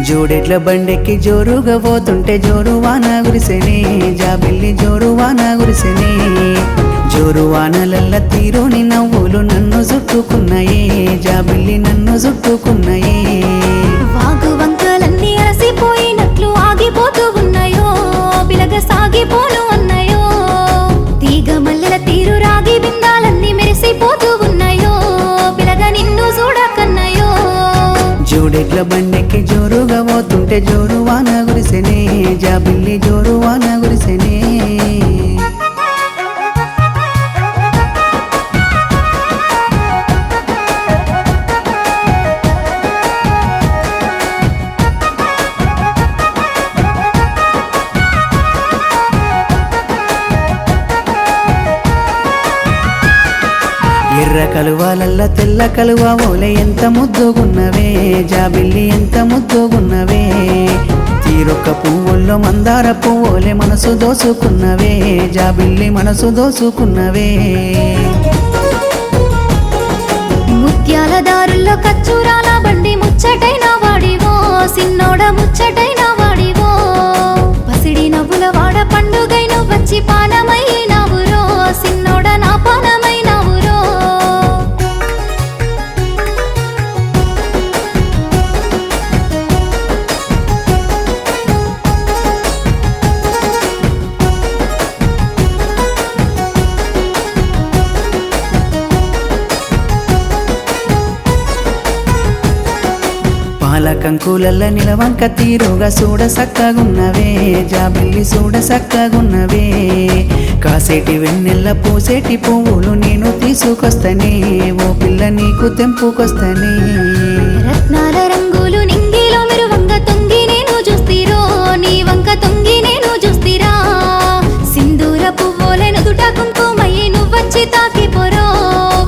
జోడెట్ల బండెక్కి జోరుగా పోతుంటే జోరు వాన గురిసెనే జాబిల్లి జోరు వాన గురిసెనే జోరు వానలల్ల తీరోని నవ్వులు నన్ను చుట్టుకున్నాయే జాబిల్లి నన్ను చుట్టుకున్నాయే వాగు వంకలన్నీ అలసిపోయినట్లు ఆగిపోతూ ఉన్నాయో పిలగ సాగిపోను అన్నాయో తీగ మల్లెల తీరు రాగి బిందాలన్నీ మెరిసిపోతూ ఉన్నాయో పిలగ నిన్ను చూడకన్నాయో జోడెట్ల బండెక్కి జోరుగా పోతుంటే జోరు వాన గురిసెనే జాబిల్లి జోరు వాన గురిసెనే ఎర్ర కలువాలల్ల తెల్ల కలువ ఓలే ఎంత ముద్దుగున్నవే జాబిల్లి ఎంత ముద్దుగున్నవే తీరొక్క పువ్వుల్లో మందార పువ్వులే మనసు దోసుకున్నవే జాబిల్లి మనసు దోసుకున్నవే ముత్యాల దారుల్లో కచ్చూరాల బండి ముచ్చటైన వాడివో సిన్నోడ ముచ్చటైన వాడివో పసిడి నవ్వుల వాడ పండుగైన వచ్చి పానమైనావురో సిన్నోడ నా పానమైనావురో పాలకంకులల్ల నిలవంక తీరుగా చూడ సక్కగున్నవే జాబిల్లి చూడ సక్కగున్నవే కాసేటి వెన్నెల్ల పూసేటి పువ్వులు నేను తీసుకొస్తనే ఓ పిల్ల నీకు తెంపుకొస్తనే రత్నాల రంగులు నింగిలో మెరువంగ తొంగి నేను చూస్తీరో నీ వంక తొంగి నేను చూస్తీరా సింధూర పువ్వులే నుదుట కుంకుమయ్యి నువ్వొచ్చి తాకిపోరో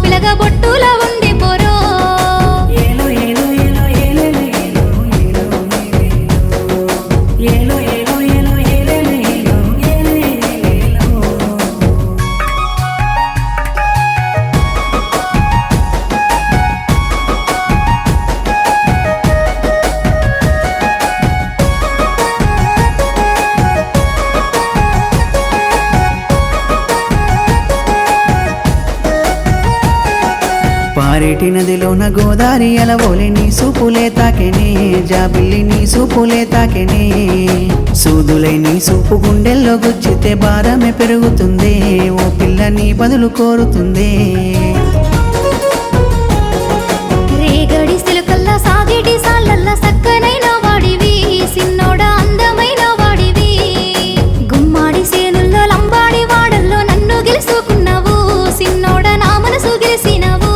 పిలగ బొట్టుల ఉండిపోరో పారేటి నదిలోన గోదారి అలవోలే నీ సూపులే తాకెనే జాబిల్లి నీ సూపులే తాకెనే సూదులై నీ సూపు గుండెల్లో గుచ్చితే భారమే పెరుగుతుందే ఓ పిల్ల నీ బదులు కోరుతుందే రేగడి సిలుకల్లా సాగేటి సాళ్ళల్లా సక్కనైన వాడివి సిన్నోడ అందమైన వాడివి గుమ్మాడి సేనుల్లో లంబాడి వాడల్లో నన్ను గెలుసుకున్నావు సిన్నోడ నా మనసు గెలిసినావు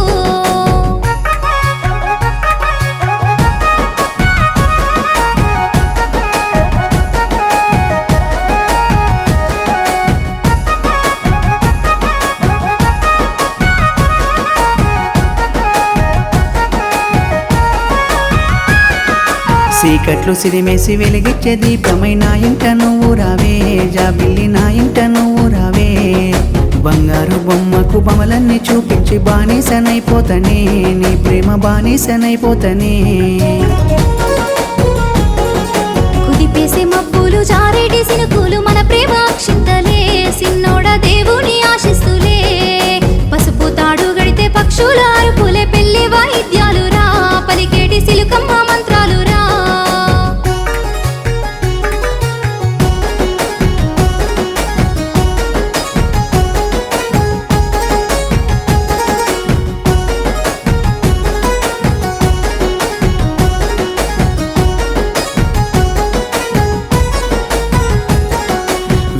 చీకట్లు సిరిమేసి వెలిగిచ్చే దీపమై నా ఇంట నువ్వు రావే జాబిల్లి నా ఇంట నువ్వు రావే బంగారు బొమ్మకు బొమ్మలన్నీ చూపించి బానిసనైపోతనే నీ ప్రేమ బానిసనైపోతనే కుదిపేసే మబ్బులు జారేటి సినుకులు మన ప్రేమ అక్షింతలే సిన్నోడ దేవుని ఆశిస్తులే పసుపు తాడు గడితే పక్షుల అరుపులే పెళ్లి వాయిద్యాలు రా పలికేటి సిలుకమ్మ మంత్రాలు రా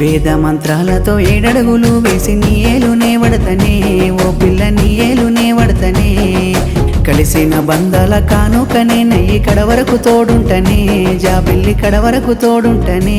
వేద మంత్రాలతో ఏడడుగులు వేసి నీ ఏలునే వడతనే ఓ పిల్ల నీ ఏలునే వడతనే కలిసిన బంధాల కానుకనే నయ్యి కడ వరకు తోడుంటనే జాబిల్లి కడ వరకు తోడుంటనే